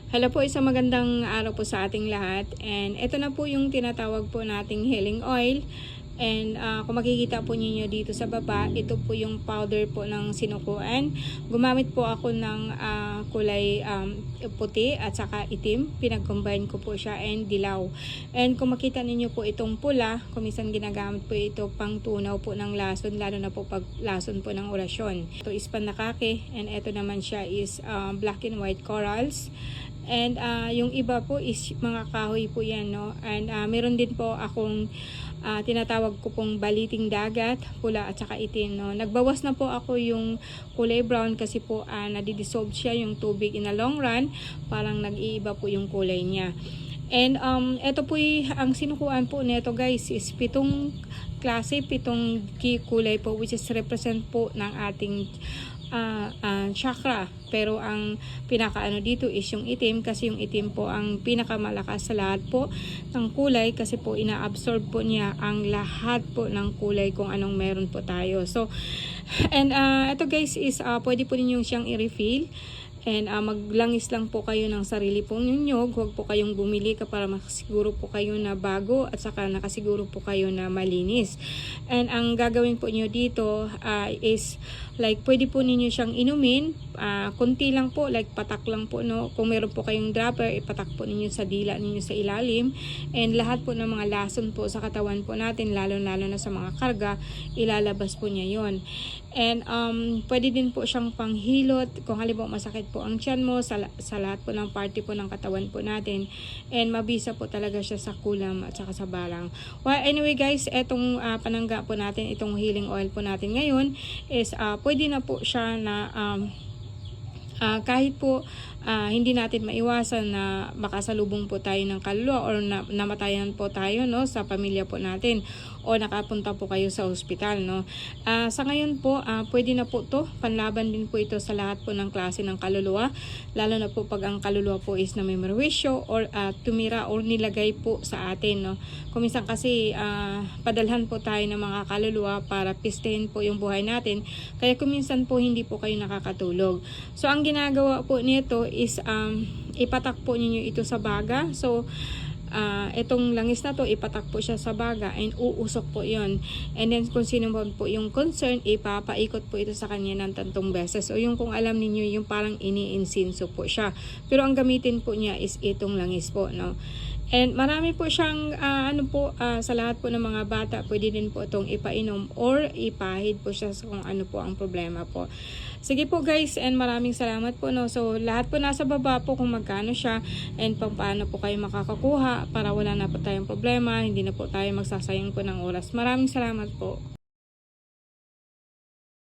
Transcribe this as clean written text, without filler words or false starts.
Hello po, isang magandang araw po sa ating lahat. And ito na po yung tinatawag po nating healing oil. And kung makikita po ninyo dito sa baba, ito po yung powder po ng sinukuan. Gumamit po ako ng kulay puti at saka itim. Pinag-combine ko po siya and dilaw. And kung makita ninyo po itong pula, kung minsan ginagamit po ito pang tunaw po ng lason, lalo na po pag lason po ng orasyon. Ito is panakake and ito naman siya is black and white corals. And yung iba po is mga kahoy po yan, no? And meron din po akong tinatawag ko pong baliting dagat, pula at saka itim, no? Nagbawas na po ako yung kulay brown kasi po nadidissolve siya yung tubig in a long run, parang nag-iiba po yung kulay niya. And ito po ang sinukuan po nito guys is 7 klase, 7 kulay po, which is represent po ng ating chakra. Pero ang pinakaano dito is yung itim, kasi yung itim po ang pinakamalakas sa lahat po ng kulay, kasi po ina-absorb po niya ang lahat po ng kulay kung anong meron po tayo. So and ito guys is pwede po ninyong siyang i-refill. And maglangis lang po kayo ng sarili pong nyug. Huwag po kayong bumili para makasiguro po kayo na bago at saka nakasiguro po kayo na malinis. And ang gagawin po niyo dito is like pwede po ninyo siyang inumin. Kunti lang po, like patak lang po, no? Kung meron po kayong dropper, ipatak po ninyo sa dila ninyo sa ilalim. And lahat po ng mga lason po sa katawan po natin, lalo na sa mga karga, ilalabas po niya yon. And pwede din po siyang panghilot kung halimbawa masakit po ang tiyan mo, sa lahat po ng party po ng katawan po natin. And mabisa po talaga siya sa kulam at saka sa balang. Well, anyway guys, etong panangga po natin, itong healing oil po natin ngayon is pwede na po siya na kahit po hindi natin maiwasan na makasalubong po tayo ng kaluluwa or namatayan po tayo, no, sa pamilya po natin, o nakapunta po kayo sa ospital, no. Sa ngayon po, pwede na po to, panlaban din po ito sa lahat po ng klase ng kaluluwa, lalo na po pag ang kaluluwa po is na may merwisyo or tumira or nilagay po sa atin, no. Kung minsan kasi padalhan po tayo ng mga kaluluwa para pistehin po yung buhay natin, kaya kung minsan po hindi po kayo nakakatulog. So ang ginagawa po nito is ipatak po ninyo ito sa baga. So itong langis na to, ipatak po siya sa baga and uusok po yon. And then kung sino po yung concern, ipapaikot po ito sa kanya ng 3 beses. O yung kung alam niyo yung parang ini-insinso po siya. Pero ang gamitin po niya is itong langis po, no. And marami po siyang sa lahat po ng mga bata, pwede din po itong ipainom or ipahid po siya kung ano po ang problema po. Sige po guys, and maraming salamat po, no. So lahat po nasa baba po kung magkano siya and paano po kayo makakakuha para wala na po tayong problema, hindi na po tayo magsasayang po ng oras. Maraming salamat po.